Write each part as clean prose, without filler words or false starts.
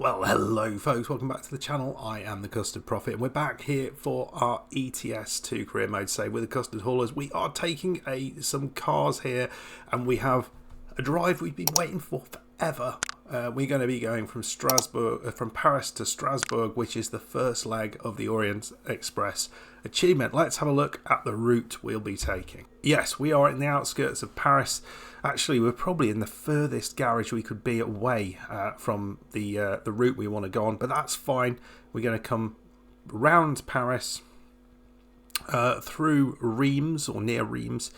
Well, hello folks, welcome back to the channel. I am the Custard Prophet and we're back here for our ETS2 career mode save with the Custard Haulers. We are taking some cars here and we have a drive we've been waiting for forever. We're going to be going from from Paris to Strasburg, which is the first leg of the Orient Express achievement. Let's have a look at the route we'll be taking. Yes, we are in the outskirts of Paris. Actually, we're probably in the furthest garage we could be away from the route we want to go on, but that's fine. We're going to come round Paris through Reims, or near Reims,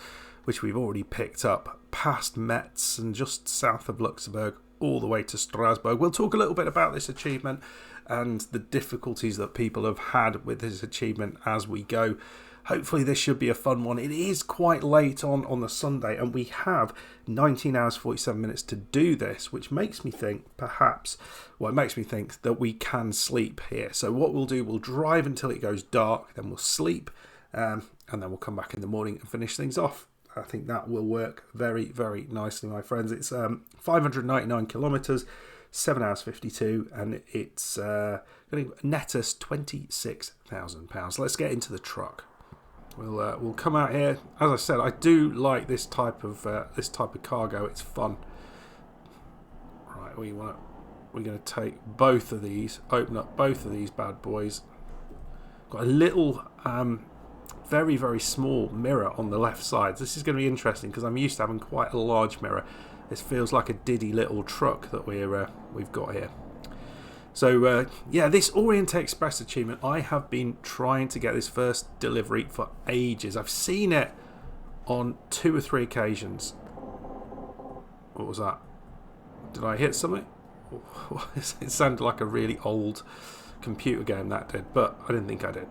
which we've already picked up, past Metz and just south of Luxembourg, all the way to Strasberg. We'll talk a little bit about this achievement and the difficulties that people have had with this achievement as we go. Hopefully this should be a fun one. It is quite late on the Sunday and we have 19 hours 47 minutes to do this, which makes me think it makes me think that we can sleep here. So what we'll do, we'll drive until it goes dark, then we'll sleep, and then we'll come back in the morning and finish things off. I think that will work very, very nicely, my friends. It's 599 kilometres, 7 hours 52, and it's going to net us £26,000. Let's get into the truck. We'll come out here. As I said, I do like this type of cargo. It's fun. Right, we're going to take both of these. Open up both of these bad boys. Got a little very, very small mirror on the left side. This is going to be interesting because I'm used to having quite a large mirror. This feels like a diddy little truck that we've got here. So yeah, this Orient Express achievement, I have been trying to get this first delivery for ages. I've seen it on 2 or 3 occasions. What was that? Did I hit something? It sounded like a really old computer game, that did, but I didn't think I did.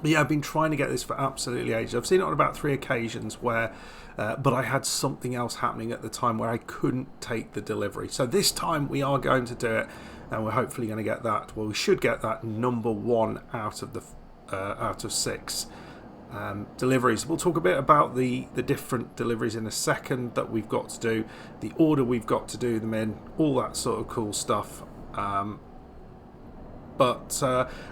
But yeah, I've been trying to get this for absolutely ages. I've seen it on about 3 occasions where, but I had something else happening at the time where I couldn't take the delivery. So this time we are going to do it, and we're hopefully going to get that. Well, we should get that number 1 out of 6 deliveries. We'll talk a bit about the different deliveries in a second that we've got to do, the order we've got to do them in, all that sort of cool stuff. But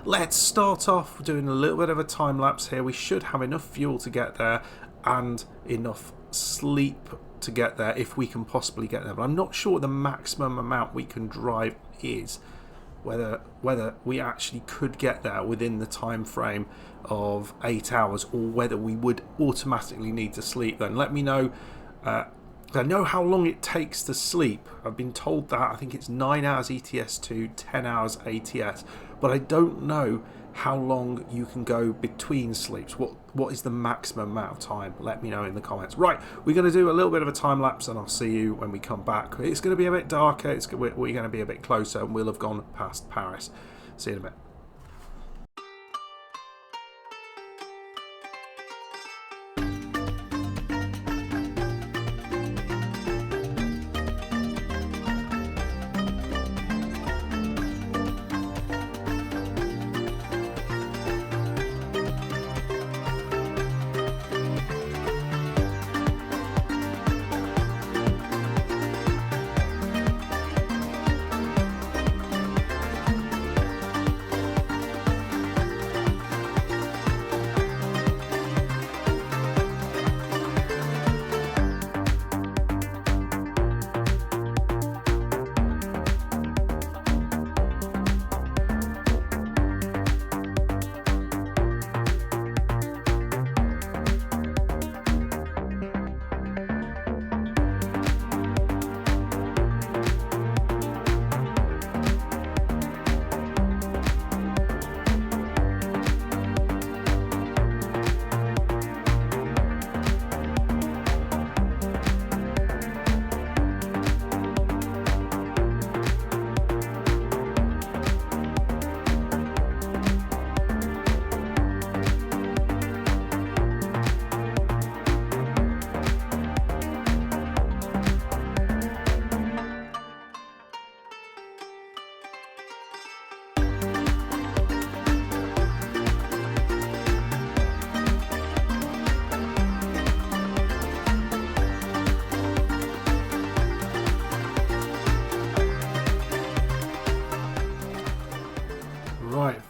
let's start off doing a little bit of a time lapse here. We should have enough fuel to get there and enough sleep to get there if we can possibly get there. But I'm not sure what the maximum amount we can drive is, whether we actually could get there within the time frame of 8 hours, or whether we would automatically need to sleep then. Let me know. I know how long it takes to sleep. I've been told that. I think it's 9 hours ETS2, 10 hours ATS. But I don't know how long you can go between sleeps. What is the maximum amount of time? Let me know in the comments. Right, we're going to do a little bit of a time lapse and I'll see you when we come back. It's going to be a bit darker. We're going to be a bit closer and we'll have gone past Paris. See you in a bit.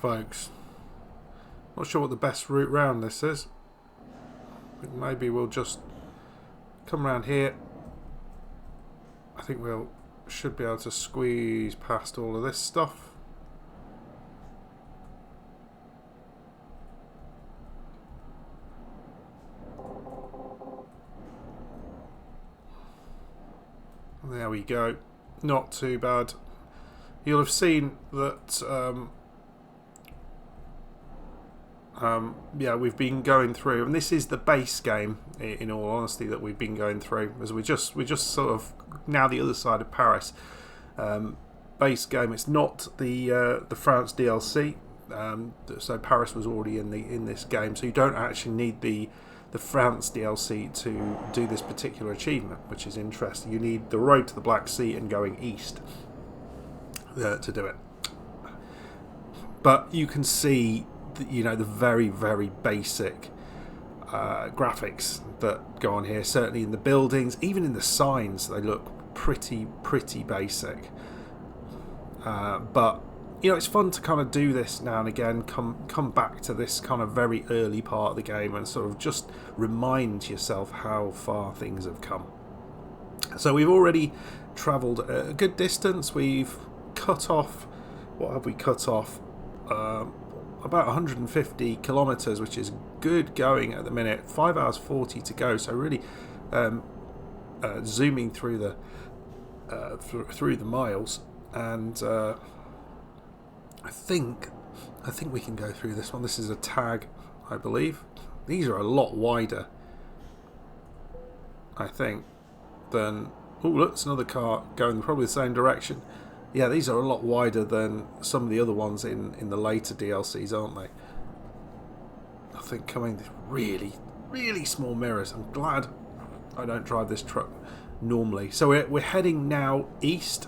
folks. Not sure what the best route round this is. Maybe we'll just come around here. I think we'll should be able to squeeze past all of this stuff. There we go. Not too bad. You'll have seen that yeah, we've been going through, and this is the base game, in all honesty, that we've been going through, as we're just sort of now the other side of Paris. Base game. It's not the France DLC. So Paris was already in this game, so you don't actually need the France DLC to do this particular achievement, which is interesting. You need the road to the Black Sea and going east to do it. But you can see, you know, the very, very basic graphics that go on here. Certainly in the buildings, even in the signs, they look pretty basic. But you know, it's fun to kind of do this now and again. Come back to this kind of very early part of the game and sort of just remind yourself how far things have come. So we've already travelled a good distance. We've cut off. What have we cut off? About 150 kilometres, which is good going at the minute. 5 hours 40 to go. So really zooming through the through the miles, and I think we can go through this one. This is a tag, I believe. These are a lot wider, I think, than... Oh, look, it's another car going probably the same direction. Yeah, these are a lot wider than some of the other ones in the later DLCs, aren't they? I think coming with really small mirrors. I'm glad I don't drive this truck normally. So we're heading now east.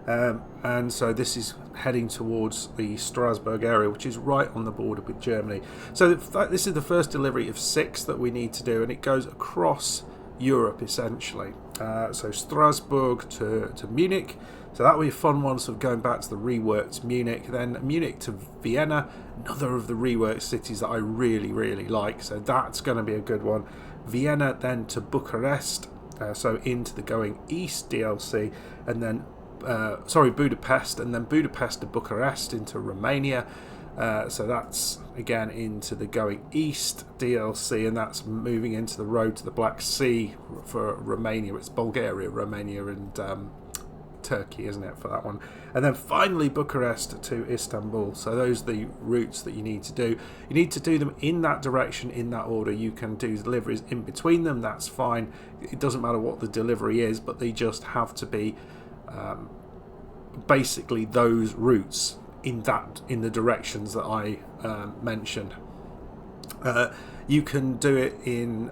And so this is heading towards the Strasberg area, which is right on the border with Germany. So this is the first delivery of 6 that we need to do, and it goes across Europe essentially. So Strasburg to Munich. So that will be a fun one, sort of going back to the reworked Munich. Then Munich to Vienna, another of the reworked cities that I really like. So that's going to be a good one. Vienna then to Bucharest, so into the going east DLC, and then Budapest, and then Budapest to Bucharest into Romania. So that's again into the going east DLC, and that's moving into the road to the Black Sea for Romania. It's Bulgaria, Romania, and Turkey, isn't it, for that one? And then finally Bucharest to Istanbul. So those are the routes that you need to do. You need to do them in that direction, in that order. You can do deliveries in between them, that's fine. It doesn't matter what the delivery is, but they just have to be basically those routes in the directions that I mentioned. You can do it in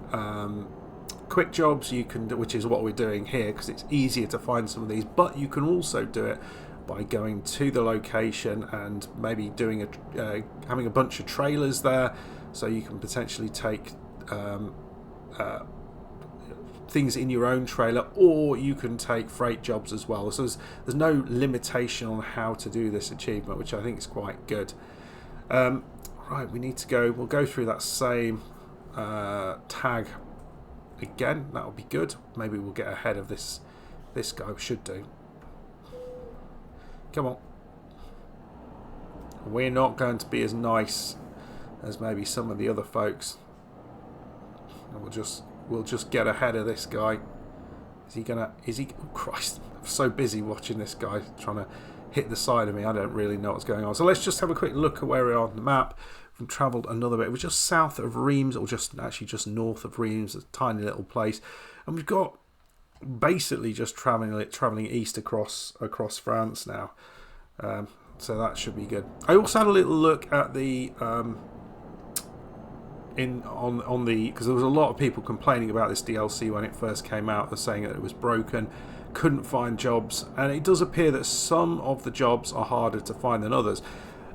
quick jobs, which is what we're doing here, because it's easier to find some of these, but you can also do it by going to the location and maybe doing having a bunch of trailers there, so you can potentially take things in your own trailer, or you can take freight jobs as well. So there's no limitation on how to do this achievement, which I think is quite good. Right, we need to go. We'll go through that same tag again. That'll be good. Maybe we'll get ahead of this guy. We should do. Come on. We're not going to be as nice as maybe some of the other folks. And we'll just get ahead of this guy. Oh Christ, I'm so busy watching this guy trying to hit the side of me. I don't really know what's going on. So let's just have a quick look at where we are on the map. We've travelled another bit. We're just south of Reims, or just north of Reims, a tiny little place. And we've got basically just travelling east across France now. So that should be good. I also had a little look at the because there was a lot of people complaining about this DLC when it first came out. They're saying that it was broken, couldn't find jobs, and it does appear that some of the jobs are harder to find than others.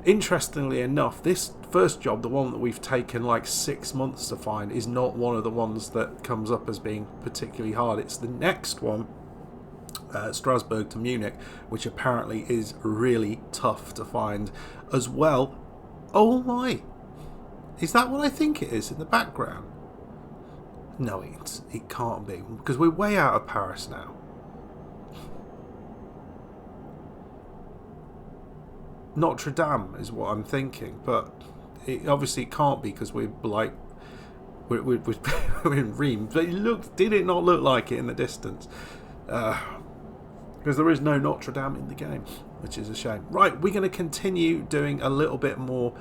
Interestingly enough, this first job, the one that we've taken like 6 months to find, is not one of the ones that comes up as being particularly hard. It's the next one, Strasberg to Munich, which apparently is really tough to find as well. Oh my! Is that what I think it is in the background? No, it can't be, because we're way out of Paris now. Notre Dame is what I'm thinking, but it obviously can't be, because we're in Reims. But did it not look like it in the distance? Because there is no Notre Dame in the game, which is a shame. Right, we're going to continue doing a little bit more,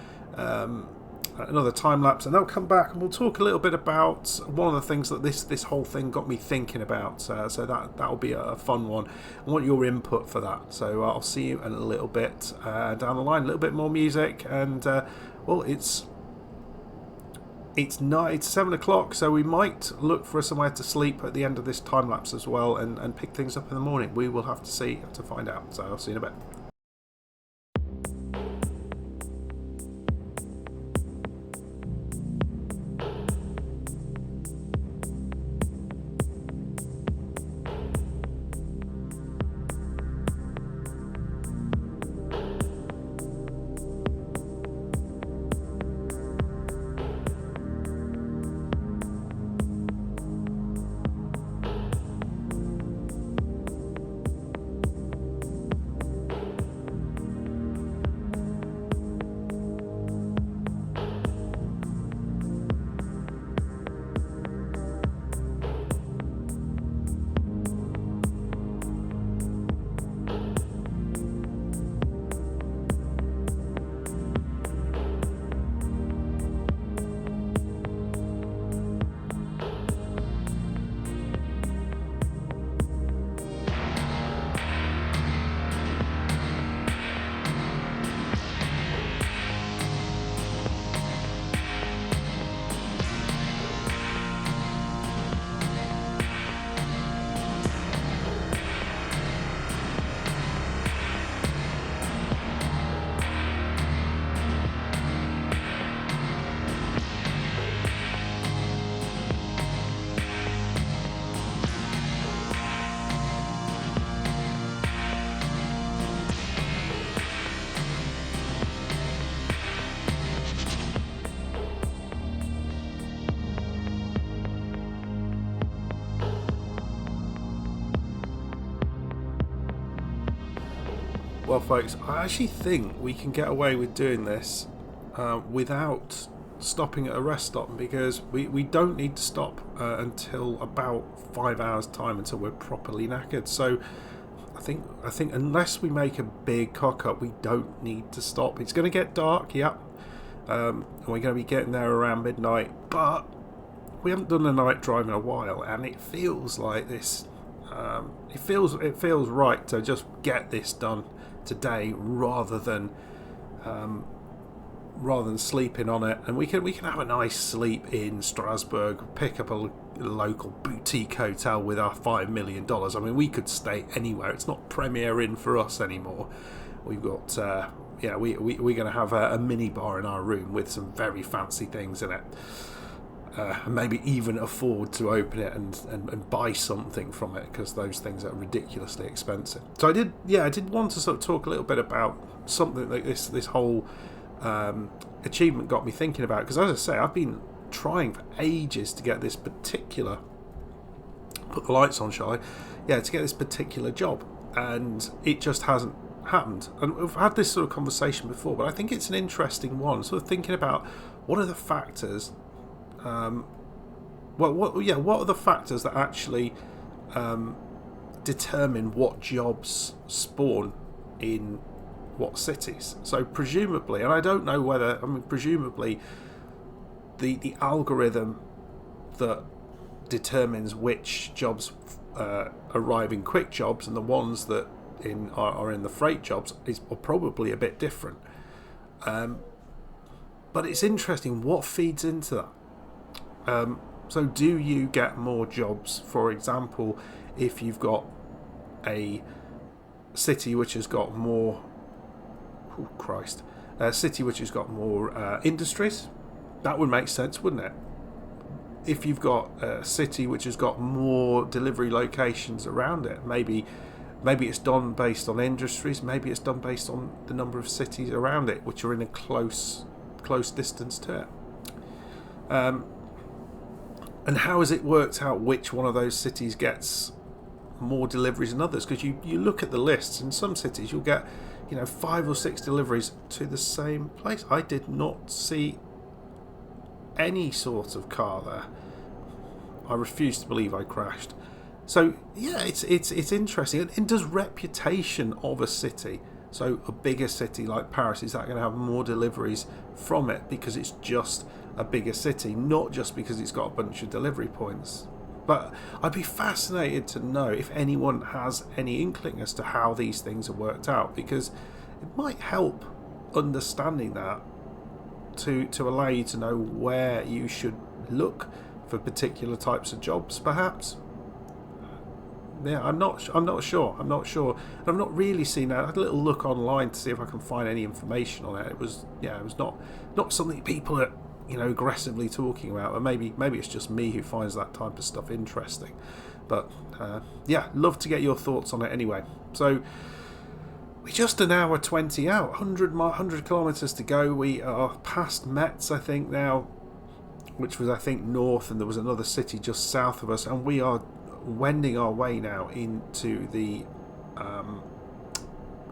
another time lapse, and they'll come back and we'll talk a little bit about one of the things that this whole thing got me thinking about. So that'll be a fun one. I want your input for that. So I'll see you in a little bit down the line. A little bit more music, and well, it's 7 o'clock, so we might look for somewhere to sleep at the end of this time lapse as well, and pick things up in the morning. We will have to find out. So I'll see you in a bit. Well, folks, I actually think we can get away with doing this without stopping at a rest stop, because we don't need to stop until about 5 hours time, until we're properly knackered. So I think unless we make a big cock up, we don't need to stop. It's going to get dark, yep, and we're going to be getting there around midnight, but we haven't done a night drive in a while, and it feels like this. It feels right to just get this done today, rather than sleeping on it. And we can have a nice sleep in Strasburg, pick up a local boutique hotel with our $5 million. I mean, we could stay anywhere. It's not Premier Inn for us anymore. We've got we're going to have a mini bar in our room with some very fancy things in it. And maybe even afford to open it and buy something from it, because those things are ridiculously expensive. So I did want to sort of talk a little bit about something like this whole achievement got me thinking about, because as I say, I've been trying for ages to get this particular, put the lights on, shall I? Yeah, to get this particular job, and it just hasn't happened. And we've had this sort of conversation before, but I think it's an interesting one, sort of thinking about what are the factors. What are the factors that actually determine what jobs spawn in what cities? So presumably, and I don't know whether, presumably the algorithm that determines which jobs arrive in quick jobs and the ones that are in the freight jobs are probably a bit different. But it's interesting what feeds into that. So do you get more jobs, for example, if you've got a city which has got more industries? That would make sense, wouldn't it? If you've got a city which has got more delivery locations around it, maybe Maybe it's done based on industries. Maybe it's done based on the number of cities around it, which are in a close distance to it. And how has it worked out which one of those cities gets more deliveries than others? Because you look at the lists, in some cities you'll get 5 or 6 deliveries to the same place. I did not see any sort of car there. I refuse to believe I crashed. So yeah, it's interesting. And does reputation of a city, so a bigger city like Paris, is that going to have more deliveries from it because it's just a bigger city, not just because it's got a bunch of delivery points? But I'd be fascinated to know if anyone has any inkling as to how these things are worked out, because it might help understanding that to allow you to know where you should look for particular types of jobs, perhaps. Yeah, I'm not sure. I've not really seen that. I had a little look online to see if I can find any information on it. It was not something people are aggressively talking about. But maybe it's just me who finds that type of stuff interesting. But yeah, love to get your thoughts on it anyway. So we're just an hour 20 out, 100 kilometres to go. We are past Metz, I think now, which was I think north, and there was another city just south of us, and we are wending our way now into the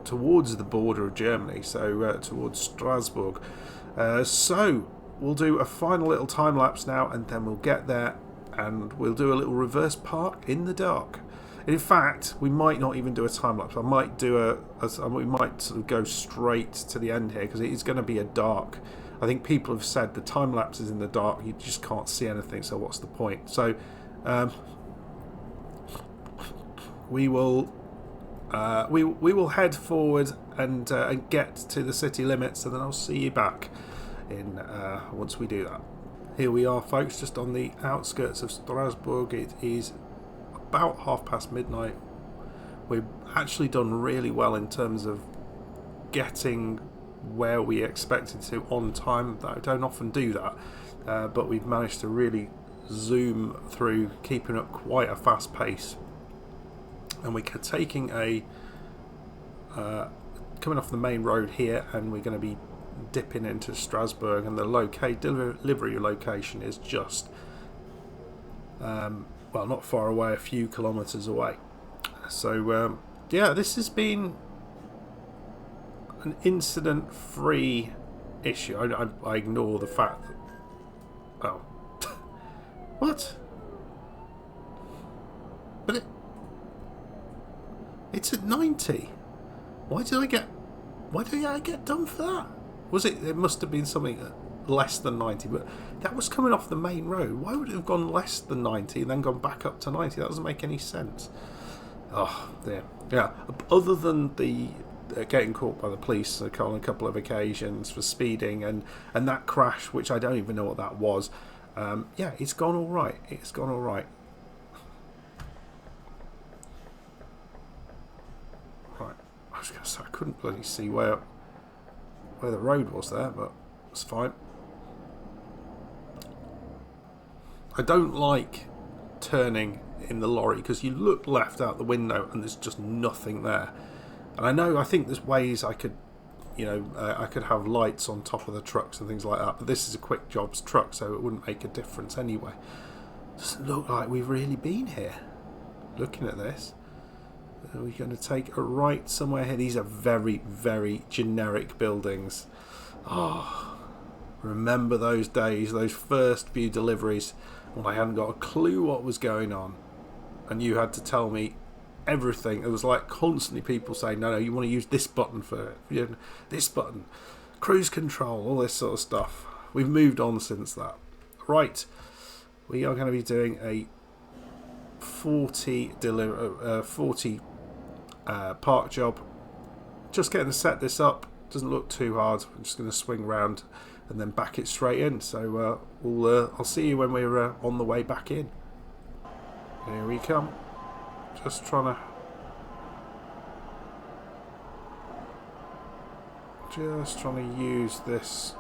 towards the border of Germany, so towards Strasburg. So we'll do a final little time lapse now, and then we'll get there and we'll do a little reverse park in the dark. And in fact, we might not even do a time lapse. I might we might sort of go straight to the end here, because it is going to be a dark. I think people have said the time lapse is in the dark, you just can't see anything, so what's the point? So we will head forward and get to the city limits, and then I'll see you back in once we do that. Here we are, folks, just on the outskirts of Strasbourg. It is about midnight. We've actually done really well in terms of getting where we expected to on time. I don't often do that, but we've managed to really zoom through, keeping up quite a fast pace. And we're taking coming off the main road here, and we're going to be dipping into Strasberg, and the delivery location is just not far away, a few kilometres away. So yeah, this has been an incident-free issue. I ignore the fact that what? But it's at 90. Why did I get done for that? Was it must have been something less than 90, but that was coming off the main road. Why would it have gone less than 90 and then gone back up to 90? That doesn't make any sense. Oh, dear. Yeah, other than the getting caught by the police on a couple of occasions for speeding and that crash, which I don't even know what that was. Yeah, it's gone all right. It's gone all right. Right, I was going to say I couldn't bloody see where the road was there, but it's fine. I don't like turning in the lorry because you look left out the window and there's just nothing there. And I think there's ways I could, I could have lights on top of the trucks and things like that, but this is a quick jobs truck, so it wouldn't make a difference anyway. Doesn't look like we've really been here. Looking at this, are we going to take a right somewhere here? These are very, very generic buildings. Oh, remember those days, those first few deliveries when I hadn't got a clue what was going on, and you had to tell me everything. It was like constantly people saying, no, you want to use this button for it, this button, cruise control, all this sort of stuff. We've moved on since that. Right, we are going to be doing a 40 park job. Just getting to set this up. Doesn't look too hard. I'm just going to swing round and then back it straight in. So I'll see you when we're on the way back in. Here we come. Just trying to use this.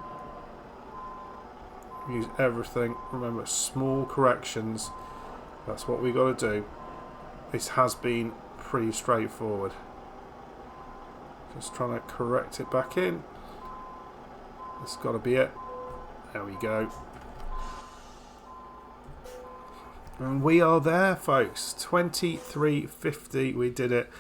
Use everything. Remember, small corrections. That's what we got to do. This has been pretty straightforward. Just trying to correct it back in. That's got to be it. There we go. And we are there, folks. 23.50. We did it.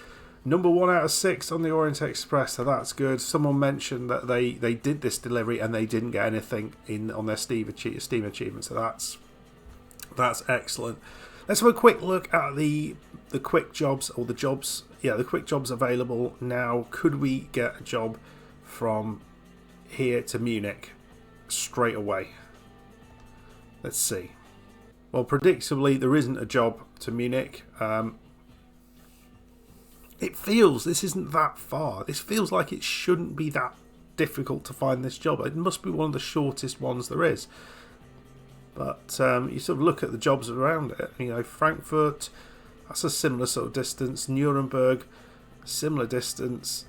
Number 1 out of 6 on the Orient Express, so that's good. Someone mentioned that they did this delivery and they didn't get anything in on their Steam achievement, so that's excellent. Let's have a quick look at the quick jobs, or the jobs. Yeah, the quick jobs available now. Could we get a job from here to Munich straight away? Let's see. Well, predictably, there isn't a job to Munich. It feels this isn't that far. This feels like it shouldn't be that difficult to find this job. It must be one of the shortest ones there is. But you sort of look at the jobs around it. You know, Frankfurt, that's a similar sort of distance. Nuremberg, similar distance.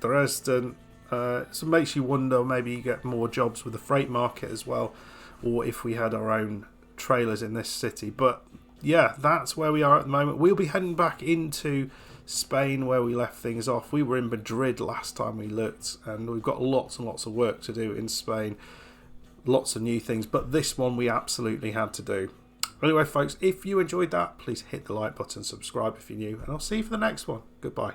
Dresden. So it makes you wonder, maybe you get more jobs with the freight market as well, or if we had our own trailers in this city. But yeah, that's where we are at the moment. We'll be heading back into Spain where we left things off. We were in Madrid last time we looked, and we've got lots and lots of work to do in Spain, lots of new things, but this one we absolutely had to do. Anyway, folks, if you enjoyed that, please hit the like button, subscribe if you're new, and I'll see you for the next one. Goodbye.